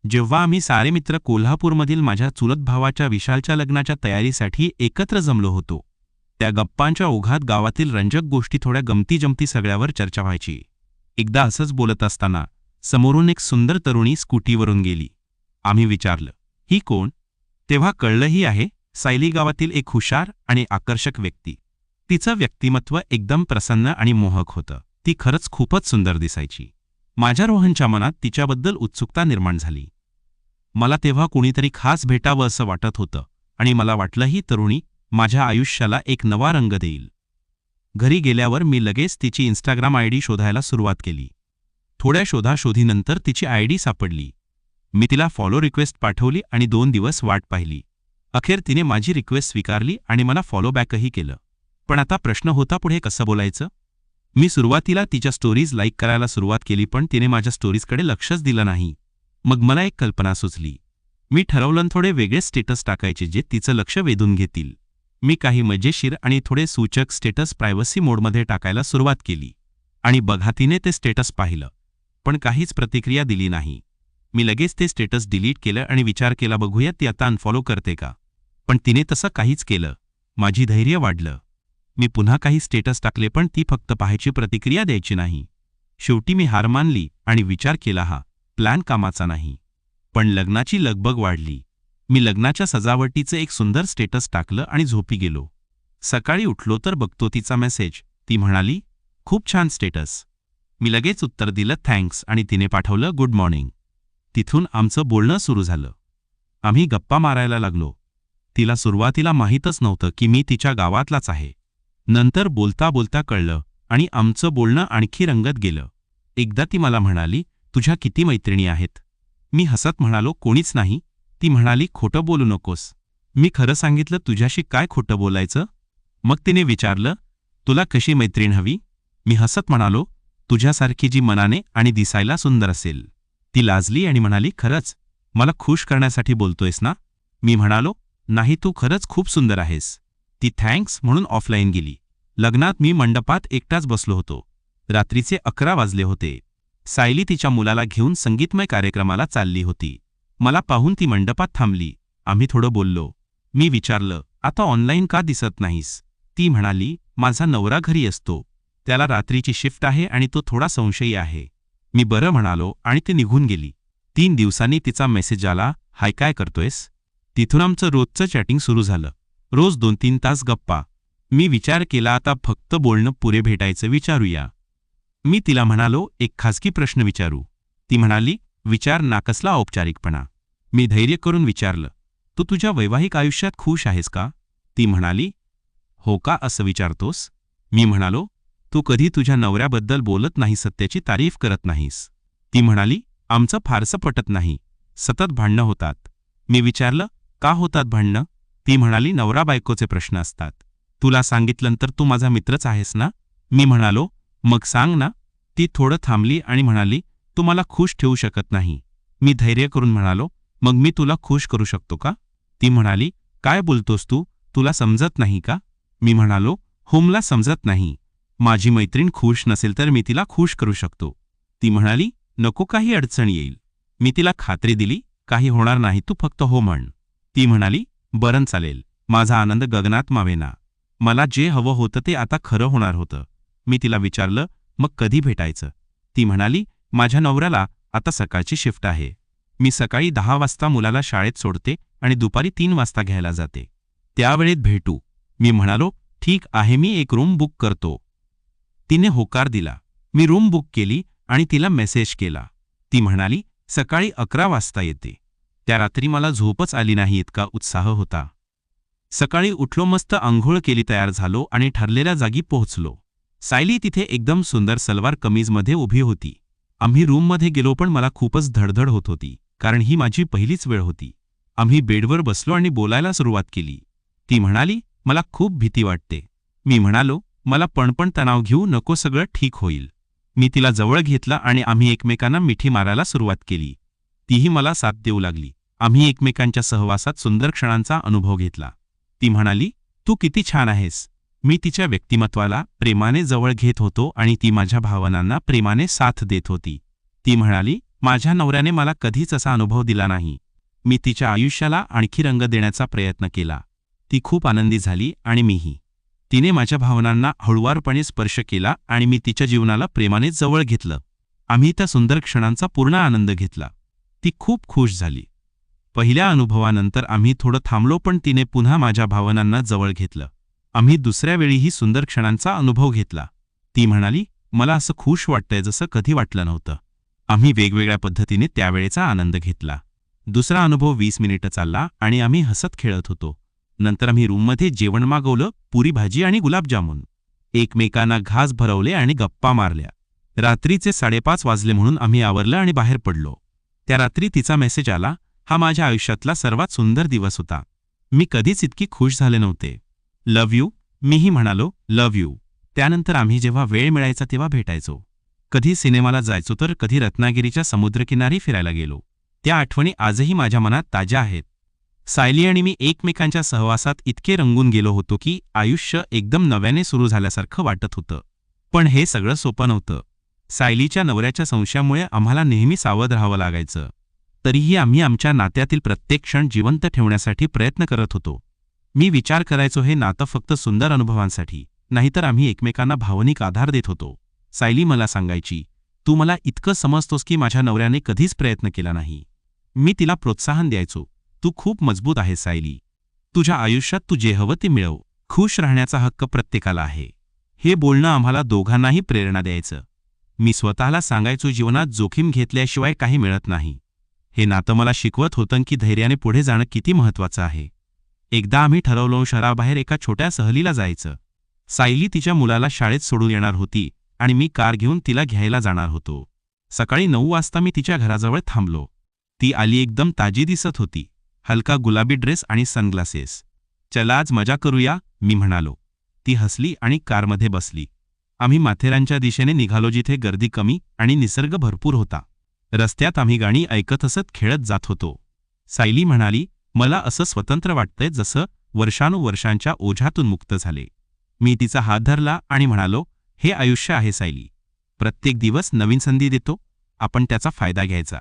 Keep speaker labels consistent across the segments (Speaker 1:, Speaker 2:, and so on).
Speaker 1: जेव्हा आम्ही सारे मित्र कोल्हापूरमधील माझ्या चुलत भावाच्या विशालच्या लग्नाच्या तयारीसाठी एकत्र जमलो होतो, त्या गप्पांच्या ओघात गावातील रंजक गोष्टी, थोड्या गमती-जमती सगळ्यावर चर्चा व्हायची. एकदा असंच बोलत असताना समोरून एक सुंदर तरुणी स्कूटीवरून गेली. आम्ही विचारलं, ही कोण? तेव्हा कळलं, ही आहे सायली गावातील एक हुशार आणि आकर्षक व्यक्ती. तिचं व्यक्तिमत्व एकदम प्रसन्न आणि मोहक होतं. ती खरंच खूपच सुंदर दिसायची. माझ्या रोहनच्या मनात तिच्याबद्दल उत्सुकता निर्माण झाली. मला तेव्हा कुणीतरी खास भेटावं असं वाटत होतं आणि मला वाटलं, ही तरुणी माझ्या आयुष्याला एक नवा रंग देईल. घरी गेल्यावर मी लगेच तिची इंस्टाग्राम आयडी शोधायला सुरुवात केली. थोड्या शोधाशोधीनंतर तिची आयडी सापडली. मी तिला फॉलो रिक्वेस्ट पाठवली आणि 2 दिवस वाट पाहिली. अखेर तिने माझी रिक्वेस्ट स्वीकारली आणि मला फॉलो बॅकही केलं. पण आता प्रश्न होता, पुढे कसं बोलायचं? मी सुरुवातीला तिच्या स्टोरीज लाईक करायला सुरुवात केली, पण तिने माझ्या स्टोरीजकडे लक्षच दिलं नाही. मग मला एक कल्पना सुचली. मी ठरवलं थोडे वेगळे स्टेटस टाकायचे जे तिचं लक्ष वेधून घेतील. मी काही मजेशीर आणि थोडे सूचक स्टेटस प्रायव्हसी मोडमध्ये टाकायला सुरुवात केली. आणि बघा, तिने ते स्टेटस पाहिलं, पण काहीच प्रतिक्रिया दिली नाही. मी लगेच ते स्टेटस डिलीट केलं आणि विचार केला, बघूया ती आता अनफॉलो करते का. पण तिने तसं काहीच केलं. माझी धैर्य वाढलं. मी पुन्हा काही स्टेटस टाकले, पण ती फक्त पाहायची, प्रतिक्रिया द्यायची नाही. शेवटी मी हार मानली आणि विचार केला, हा प्लॅन कामाचा नाही. पण लग्नाची लगबग वाढली. मी लग्नाच्या सजावटीचं एक सुंदर स्टेटस टाकलं आणि झोपी गेलो. सकाळी उठलो तर बघतो तिचा मेसेज. ती म्हणाली, खूप छान स्टेटस. मी लगेच उत्तर दिलं, थँक्स, आणि तिने पाठवलं, गुड मॉर्निंग. तिथून आमचं बोलणं सुरू झालं. आम्ही गप्पा मारायला लागलो. तिला सुरुवातीला माहीतच नव्हतं की मी तिच्या गावातलाच आहे. नंतर बोलता बोलता कळलं आणि आमचं बोलणं आणखी रंगत गेलं. एकदा ती मला म्हणाली, तुझ्या किती मैत्रिणी आहेत? मी हसत म्हणालो, कोणीच नाही. ती म्हणाली, खोटं बोलू नकोस. मी खरं सांगितलं, तुझ्याशी काय खोटं बोलायचं? मग तिने विचारलं, तुला कशी मैत्रीण हवी? मी हसत म्हणालो, तुझ्यासारखी जी मनाने आणि दिसायला सुंदर असेल. ती लाजली आणि म्हणाली, खरंच मला खुश करण्यासाठी बोलतोयस ना? मी म्हणालो, नाही, तू खरंच खूप सुंदर आहेस. ती थँक्स म्हणून ऑफलाईन गेली. लग्नात मी मंडपात एकटाच बसलो होतो. रात्रीचे 11 वाजले होते. सायली तिच्या मुलाला घेऊन संगीतमय कार्यक्रमाला चालली होती. मला पाहून ती मंडपात थांबली. आम्ही थोडं बोललो. मी विचारलं, आता ऑनलाईन का दिसत नाहीस? ती म्हणाली, माझा नवरा घरी असतो. त्याला रात्रीची शिफ्ट आहे आणि तो थोडा संशयी आहे. मी बरं म्हणालो आणि ती निघून गेली. 3 दिवसांनी तिचा मेसेज आला, हाय, काय करतोयस? तिथून आमचं रोजचं चॅटिंग सुरू झालं. रोज 2-3 तास गप्पा. मी विचार केला, आता फक्त बोलणं पुरे भेटायचं विचारूया. मी तिला म्हणालो, एक खासगी प्रश्न विचारू? ती म्हणाली, विचार ना, कसला औपचारिकपणा? मी धैर्य करून विचारलं, तू तुझ्या वैवाहिक आयुष्यात खुश आहेस का? ती म्हणाली, हो का, असं विचारतोस? मी म्हणालो, तू कधी तुझ्या नवऱ्याबद्दल बोलत नाही, सत्याची तारीफ करत नाहीस. ती म्हणाली, आमचं फारसं पटत नाही, सतत भांडणं होतात. मी विचारलं, का होतात भांडणं? ती म्हणाली, नवरा बायकोचे प्रश्न असतात. तुला सांगितलं तू माझा मित्रच आहेस ना? मी म्हणालो, मग सांग ना. ती थोडं थांबली आणि म्हणाली, तू मला खुश ठेवू शकत नाही. मी धैर्य करून म्हणालो, मग मी तुला खुश करू शकतो का? ती म्हणाली, काय बोलतोस तू? तुला समजत नाही का? मी म्हणालो, हो, मला समजत नाही. माझी मैत्रीण खुश नसेल तर मी तिला खुश करू शकतो. ती म्हणाली, नको, काही अडचण येईल. मी तिला खात्री दिली, काही होणार नाही, तू फक्त हो म्हण. ती म्हणाली, बरं चालेल. माझा आनंद गगनात मावेना. मला जे हवं होतं ते आता खरं होणार होतं. मी तिला विचारलं, मग कधी भेटायचं? ती म्हणाली, माझ्या नवऱ्याला आता सकाळची शिफ्ट आहे. मी सकाळी 10 वाजता मुलाला शाळेत सोडते आणि दुपारी 3 वाजता घ्यायला जाते. त्यावेळेत भेटू. मी म्हणालो, ठीक आहे, मी एक रूम बुक करतो. तिने होकार दिला. मी रूम बुक केली आणि तिला मेसेज केला. ती म्हणाली, सकाळी 11 वाजता येते. त्या रात्री मला झोपच आली नाही, इतका उत्साह होता. सकाळी उठलो, मस्त अंघोळ केली, तयार झालो आणि ठरलेल्या जागी पोहोचलो. सायली तिथे एकदम सुंदर सलवार कमीजमध्ये उभी होती. आम्ही रूममध्ये गेलो, पण मला खूपच धडधड होत होती, कारण ही माझी पहिलीच वेळ होती. आम्ही बेडवर बसलो आणि बोलायला सुरुवात केली. ती म्हणाली, मला खूप भीती वाटते. मी म्हणालो, मला पण तणाव घेऊ नको, सगळं ठीक होईल. मी तिला जवळ घेतला आणि आम्ही एकमेकांना मिठी मारायला सुरुवात केली. तीही मला साथ देऊ लागली. आम्ही एकमेकांच्या सहवासात सुंदर क्षणांचा अनुभव घेतला. ती म्हणाली, तू किती छान आहेस. मी तिच्या व्यक्तिमत्वाला प्रेमाने जवळ घेत होतो आणि ती माझ्या भावनांना प्रेमाने साथ देत होती. ती म्हणाली, माझ्या नवऱ्याने मला कधीच असा अनुभव दिला नाही. मी तिच्या आयुष्याला आणखी रंग देण्याचा प्रयत्न केला. ती खूप आनंदी झाली आणि मीही. तिने माझ्या भावनांना हळुवारपणे स्पर्श केला आणि मी तिच्या जीवनाला प्रेमाने जवळ घेतलं. आम्ही त्या सुंदर क्षणांचा पूर्ण आनंद घेतला. ती खूप खुश झाली. पहिल्या अनुभवानंतर आम्ही थोडं थांबलो, पण तिने पुन्हा माझ्या भावनांना जवळ घेतलं. आम्ही दुसऱ्या वेळीही सुंदर क्षणांचा अनुभव घेतला. ती म्हणाली, मला असं खुश वाटतंय जसं कधी वाटलं नव्हतं. आम्ही वेगवेगळ्या पद्धतीने त्यावेळेचा आनंद घेतला. दुसरा अनुभव 20 मिनिटं चालला आणि आम्ही हसत खेळत होतो. नंतर आम्ही रूममध्ये जेवण मागवलं, पुरी भाजी आणि गुलाबजामुन. एकमेकांना घास भरवले आणि गप्पा मारल्या. रात्रीचे 5:30 वाजले म्हणून आम्ही आवरलं आणि बाहेर पडलो. त्या रात्री तिचा मेसेज आला, हा माझ्या आयुष्यातला सर्वात सुंदर दिवस होता. मी कधीच इतकी खुश झाले नव्हते. Love you. मीही म्हणालो, लव्ह यू. त्यानंतर आम्ही जेव्हा वेळ मिळायचा तेव्हा भेटायचो. कधी सिनेमाला जायचो तर कधी रत्नागिरीच्या समुद्रकिनारी फिरायला गेलो. त्या आठवणी आजही माझ्या मनात ताज्या आहेत. सायली आणि मी एकमेकांच्या सहवासात इतके रंगून गेलो होतो की आयुष्य एकदम नव्याने सुरू झाल्यासारखं वाटत होतं. पण हे सगळं सोपं नव्हतं. सायलीच्या नवऱ्याच्या संशयामुळे आम्हाला नेहमी सावध राहावं लागायचं. तरीही आम्ही आमच्या नात्यातील प्रत्येक क्षण जिवंत ठेवण्यासाठी प्रयत्न करत होतो. मी विचार करायचो, हे नातं फक्त सुंदर अनुभवांसाठी नाहीतर आम्ही एकमेकांना भावनिक आधार देत होतो. सायली मला सांगायची, तू मला इतकं समजतोस की माझ्या नवऱ्याने कधीच प्रयत्न केला नाही. मी तिला प्रोत्साहन द्यायचो, तू खूप मजबूत आहेस सायली. तुझ्या आयुष्यात तू जे हवं ते मिळव. खुश राहण्याचा हक्क प्रत्येकाला आहे. हे बोलणं आम्हाला दोघांनाही प्रेरणा द्यायचं. मी स्वतःला सांगायचो, जीवनात जोखीम घेतल्याशिवाय काही मिळत नाही. हे नातं मला शिकवत होतं की धैर्याने पुढे जाणं किती महत्त्वाचं आहे. एकदा आम्ही ठरवलं शहराबाहेर एका छोट्या सहलीला जायचं. सायली तिच्या मुलाला शाळेत सोडून येणार होती आणि मी कार घेऊन तिला घ्यायला जाणार होतो. सकाळी 9 वाजता मी तिच्या घराजवळ थांबलो. ती आली, एकदम ताजी दिसत होती. हलका गुलाबी ड्रेस आणि सनग्लासेस. चला आज मजा करूया, मी म्हणालो. ती हसली आणि कारमध्ये बसली. आम्ही माथेरानच्या दिशेने निघालो, जिथे गर्दी कमी आणि निसर्ग भरपूर होता. रस्त्यात आम्ही गाणी ऐकत हसत खेळत जात होतो. सायली म्हणाली, मला असं स्वतंत्र वाटतंय जसं वर्षानुवर्षांच्या ओझ्यातून मुक्त झाले. मी तिचा हात धरला आणि म्हणालो, हे आयुष्य आहे सायली. प्रत्येक दिवस नवीन संधी देतो, आपण त्याचा फायदा घ्यायचा.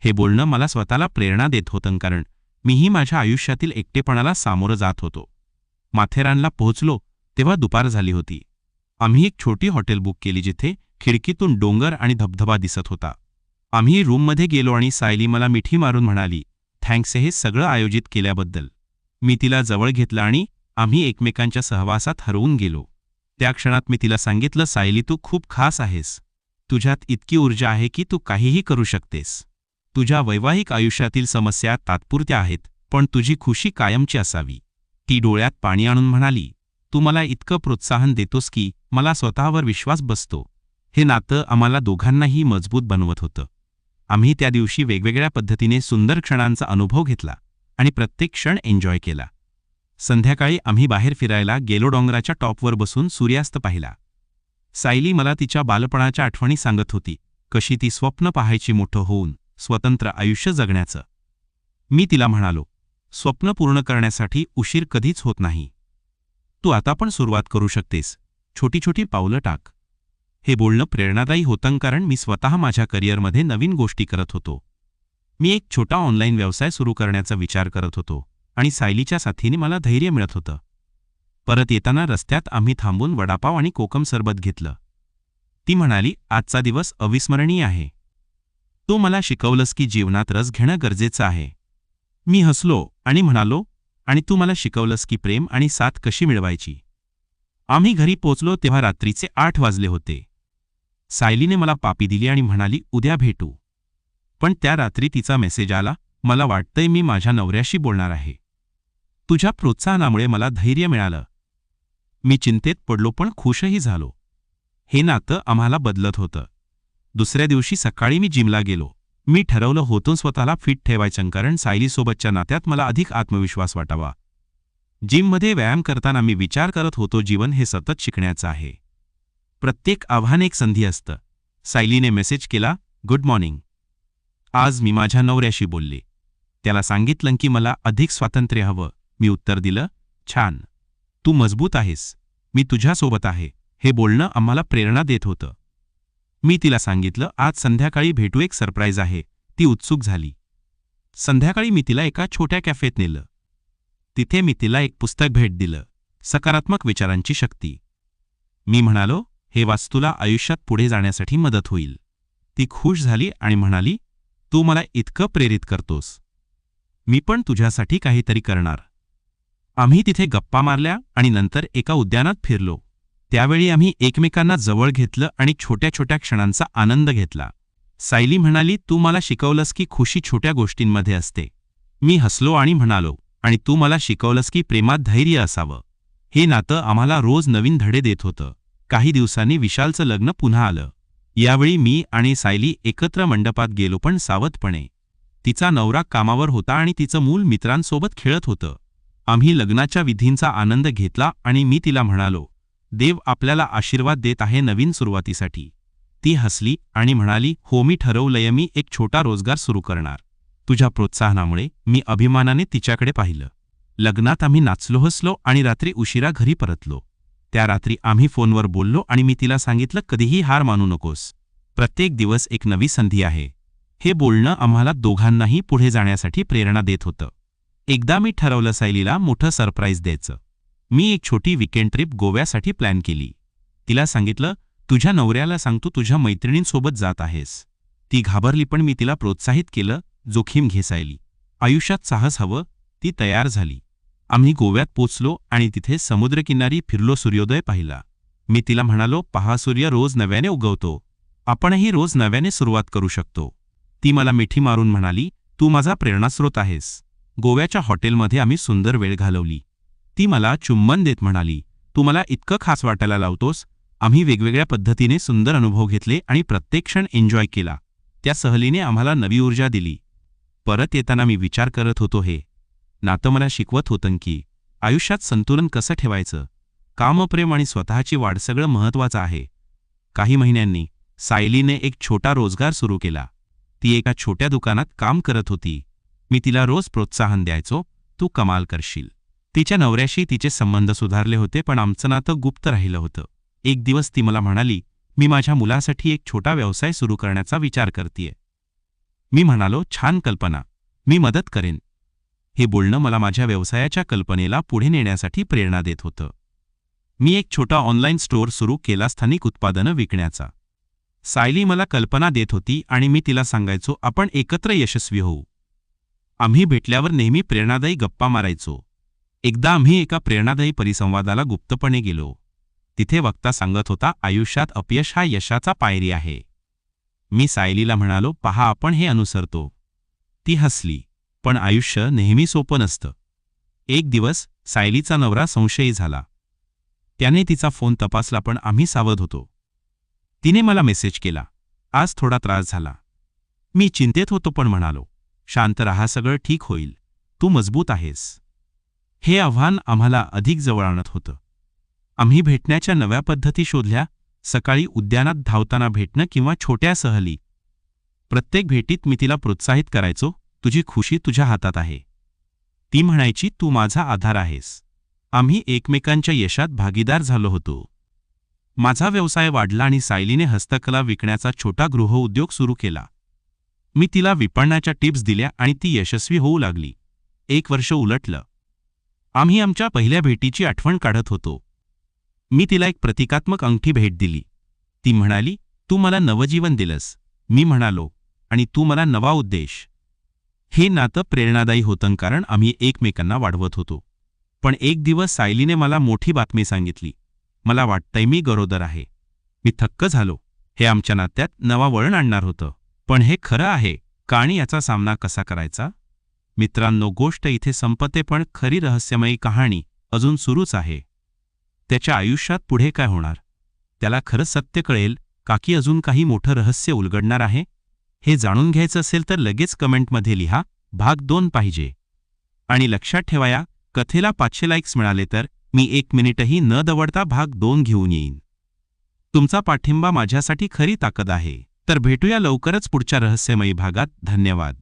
Speaker 1: हे बोलणं मला स्वतःला प्रेरणा देत होतं, कारण मीही माझ्या आयुष्यातील एकटेपणाला सामोरं जात होतो. माथेरानला पोहोचलो तेव्हा दुपार झाली होती. आम्ही एक छोटी हॉटेल बुक केली, जिथे खिडकीतून डोंगर आणि धबधबा दिसत होता. आम्ही रूममध्ये गेलो आणि सायली मला मिठी मारून म्हणाली, थँक्स हे सगळं आयोजित केल्याबद्दल. मी तिला जवळ घेतलं आणि आम्ही एकमेकांच्या सहवासात हरवून गेलो. त्या क्षणात मी तिला सांगितलं, सायली तू खूप खास आहेस. तुझ्यात इतकी ऊर्जा आहे की तू काहीही करू शकतेस. तुझ्या वैवाहिक आयुष्यातील समस्या तात्पुरत्या आहेत, पण तुझी खुशी कायमची असावी. ती डोळ्यात पाणी आणून म्हणाली, तू मला इतकं प्रोत्साहन देतोस की मला स्वतःवर विश्वास बसतो. हे नातं आम्हाला दोघांनाही मजबूत बनवत होतं. आम्ही त्या दिवशी वेगवेगळ्या पद्धतीने सुंदर क्षणांचा अनुभव घेतला आणि प्रत्येक क्षण एन्जॉय केला. संध्याकाळी आम्ही बाहेर फिरायला गेलो. डोंगराच्या टॉपवर बसून सूर्यास्त पाहिला. सायली मला तिच्या बालपणाच्या आठवणी सांगत होती, कशी ती स्वप्न पाहायची मोठं होऊन स्वतंत्र आयुष्य जगण्याचं. मी तिला म्हणालो, स्वप्न पूर्ण करण्यासाठी उशीर कधीच होत नाही. तू आता पण सुरुवात करू शकतेस. छोटी छोटी पावलं टाक. हे बोलणं प्रेरणादायी होतं, कारण मी स्वतः माझ्या करिअरमध्ये नवीन गोष्टी करत होतो. मी एक छोटा ऑनलाईन व्यवसाय सुरू करण्याचा विचार करत होतो आणि सायलीच्या साथीने मला धैर्य मिळत होतं. परत येताना रस्त्यात आम्ही थांबून वडापाव आणि कोकम सरबत घेतलं. ती म्हणाली, आजचा दिवस अविस्मरणीय आहे. तू मला शिकवलंस की जीवनात रस घेणं गरजेचं आहे. मी हसलो आणि म्हणालो, आणि तू मला शिकवलंस की प्रेम आणि साथ कशी मिळवायची. आम्ही घरी पोचलो तेव्हा रात्रीचे 8 वाजले होते. सायलीने मला पापी दिली आणि म्हणाली, उद्या भेटू. पण त्या रात्री तिचा मेसेज आला, मला वाटतंय मी माझ्या नवऱ्याशी बोलणार आहे. तुझ्या प्रोत्साहनामुळे मला धैर्य मिळालं. मी चिंतेत पडलो पण खुशही झालो. हे नातं आम्हाला बदलत होतं. दुसऱ्या दिवशी सकाळी मी जिमला गेलो. मी ठरवलं होतं स्वतःला फिट ठेवायचं, कारण सायलीसोबतच्या नात्यात मला अधिक आत्मविश्वास वाटावा. जिममध्ये व्यायाम करताना मी विचार करत होतो, जीवन हे सतत शिकण्याचं आहे. प्रत्येक आव्हान एक संधी असतं. सायलीने मेसेज केला, गुड मॉर्निंग. आज मी माझ्या नवऱ्याशी बोलले. त्याला सांगितलं की मला अधिक स्वातंत्र्य हवं. मी उत्तर दिलं, छान. तू मजबूत आहेस. मी तुझ्यासोबत आहे. हे बोलणं आम्हाला प्रेरणा देत होतं. मी तिला सांगितलं, आज संध्याकाळी भेटू, एक सरप्राईज आहे. ती उत्सुक झाली. संध्याकाळी मी तिला एका छोट्या कॅफेत नेलं. तिथे मी तिला एक पुस्तक भेट दिलं, सकारात्मक विचारांची शक्ती. मी म्हणालो, हे वाच, तुला आयुष्यात पुढे जाण्यासाठी मदत होईल. ती खुश झाली आणि म्हणाली, तू मला इतकं प्रेरित करतोस. मी पण तुझ्यासाठी काहीतरी करणार. आम्ही तिथे गप्पा मारल्या आणि नंतर एका उद्यानात फिरलो. त्यावेळी आम्ही एकमेकांना जवळ घेतलं आणि छोट्या छोट्या क्षणांचा आनंद घेतला. सायली म्हणाली, तू मला शिकवलंस की खुशी छोट्या गोष्टींमध्ये असते. मी हसलो आणि म्हणालो, आणि तू मला शिकवलंस की प्रेमात धैर्य असावं. हे नातं आम्हाला रोज नवीन धडे देत होतं. काही दिवसांनी विशालचं लग्न पुन्हा आलं. यावेळी मी आणि सायली एकत्र मंडपात गेलो, पण सावधपणे. तिचा नवरा कामावर होता आणि तिचं मूल मित्रांसोबत खेळत होतं. आम्ही लग्नाच्या विधींचा आनंद घेतला आणि मी तिला म्हणालो, देव आपल्याला आशीर्वाद देत आहे नवीन सुरुवातीसाठी. ती हसली आणि म्हणाली, हो, मी ठरवलंय, मी एक छोटा रोजगार सुरू करणार. तुझ्या प्रोत्साहनामुळे. मी अभिमानाने तिच्याकडे पाहिलं. लग्नात आम्ही नाचलो, हसलो आणि रात्री उशिरा घरी परतलो. त्या रात्री आम्ही फोनवर बोललो आणि मी तिला सांगितलं, कधीही हार मानू नकोस. प्रत्येक दिवस एक नवी संधी आहे. हे बोलणं आम्हाला दोघांनाही पुढे जाण्यासाठी प्रेरणा देत होतं. एकदा मी ठरवलं सायलीला मोठं सरप्राईज द्यायचं. मी एक छोटी वीकेंड ट्रिप गोव्यासाठी प्लॅन केली. तिला सांगितलं, तुझ्या नवऱ्याला सांगतो तुझ्या मैत्रिणींसोबत जात आहेस. ती घाबरली, पण मी तिला प्रोत्साहित केलं, जोखीम घे सायली. आयुष्यात साहस हवं. ती तयार झाली. आम्ही गोव्यात पोचलो आणि तिथे समुद्रकिनारी फिरलो, सूर्योदय पाहिला. मी तिला म्हणालो, पहा, सूर्य रोज नव्याने उगवतो. आपणही रोज नव्याने सुरुवात करू शकतो. ती मला मिठी मारून म्हणाली, तू माझा प्रेरणास्रोत आहेस. गोव्याच्या हॉटेलमध्ये आम्ही सुंदर वेळ घालवली. ती मला चुंबन देत म्हणाली, तू मला इतकं खास वाटायला लावतोस. आम्ही वेगवेगळ्या पद्धतीने सुंदर अनुभव घेतले आणि प्रत्येक क्षण एन्जॉय केला. त्या सहलीने आम्हाला नवी ऊर्जा दिली. परत येताना मी विचार करत होतो, हे नातं मला शिकवत होतं की आयुष्यात संतुलन कसं ठेवायचं. कामप्रेम आणि स्वतःची वाढ सगळं महत्त्वाचं आहे. काही महिन्यांनी सायलीने एक छोटा रोजगार सुरू केला. ती एका छोट्या दुकानात काम करत होती. मी तिला रोज प्रोत्साहन द्यायचो, तू कमाल करशील. तिच्या नवऱ्याशी तिचे संबंध सुधारले होते, पण आमचं नातं गुप्त राहिलं होतं. एक दिवस ती मला म्हणाली, मी माझ्या मुलासाठी एक छोटा व्यवसाय सुरू करण्याचा विचार करतेय. मी म्हणालो, छान कल्पना, मी मदत करेन. हे बोलणं मला माझ्या व्यवसायाच्या कल्पनेला पुढे नेण्यासाठी प्रेरणा देत होतं. मी एक छोटा ऑनलाईन स्टोअर सुरू केला, स्थानिक उत्पादनं विकण्याचा. सायली मला कल्पना देत होती आणि मी तिला सांगायचो, आपण एकत्र यशस्वी होऊ. आम्ही भेटल्यावर नेहमी प्रेरणादायी गप्पा मारायचो. एकदा आम्ही एका प्रेरणादायी परिसंवादाला गुप्तपणे गेलो. तिथे वक्ता सांगत होता, आयुष्यात अपयश हा यशाचा पायरी आहे. मी सायलीला म्हणालो, पहा, आपण हे अनुसरतो. ती हसली, पण आयुष्य नेहमी सोपं नसतं. एक दिवस सायलीचा नवरा संशयी झाला. त्याने तिचा फोन तपासला, पण आम्ही सावध होतो. तिने मला मेसेज केला, आज थोडा त्रास झाला. मी चिंतेत होतो, पण म्हणालो, शांत रहा, सगळं ठीक होईल. तू मजबूत आहेस. हे आव्हान आम्हाला अधिक जवळ आणत होतं. आम्ही भेटण्याच्या नव्या पद्धती शोधल्या. सकाळी उद्यानात धावताना भेटणं किंवा छोट्या सहली. प्रत्येक भेटीत मी तिला प्रोत्साहित करायचो, तुझी खुशी तुझ्या हातात आहे. ती म्हणायची, तू माझा आधार आहेस. आम्ही एकमेकांच्या यशात भागीदार झालो होतो. माझा व्यवसाय वाढला आणि सायलीने हस्तकला विकण्याचा छोटा गृहउद्योग सुरू केला. मी तिला विपणनाच्या टिप्स दिल्या आणि ती यशस्वी होऊ लागली. 1 वर्ष उलटलं. आम्ही आमच्या पहिल्या भेटीची आठवण काढत होतो. मी तिला एक प्रतिकात्मक अंगठी भेट दिली. ती म्हणाली, तू मला नवजीवन दिलंस. मी म्हणालो, आणि तू मला नवा उद्देश. हे नातं प्रेरणादायी होतं, कारण आम्ही एकमेकांना वाढवत होतो. पण एक दिवस सायलीने मला मोठी बातमी सांगितली. मला वाटतंय मी गरोदर आहे. मी थक्क झालो. हे आमच्या नात्यात नवा वळण आणणार होतं. पण हे खरं आहे का आणि याचा सामना कसा करायचा? मित्रांनो, गोष्ट इथे संपते, पण खरी रहस्यमयी कहाणी अजून सुरूच आहे. त्याच्या आयुष्यात पुढे काय होणार? त्याला खरं सत्य कळेल का की अजून काही मोठं रहस्य उलगडणार आहे? हे जाणून घ्यायचं असेल तर लगेच कमेंटमध्ये लिहा, भाग 2 पाहिजे. आणि लक्षात ठेवा, कथेला 500 लाईक्स मिळाले तर मी 1 मिनिटही न दवडता भाग 2 घेऊन येईन. तुमचा पाठिंबा माझ्यासाठी खरी ताकद आहे. तर भेटूया लवकरच पुढच्या रहस्यमयी भागात. धन्यवाद.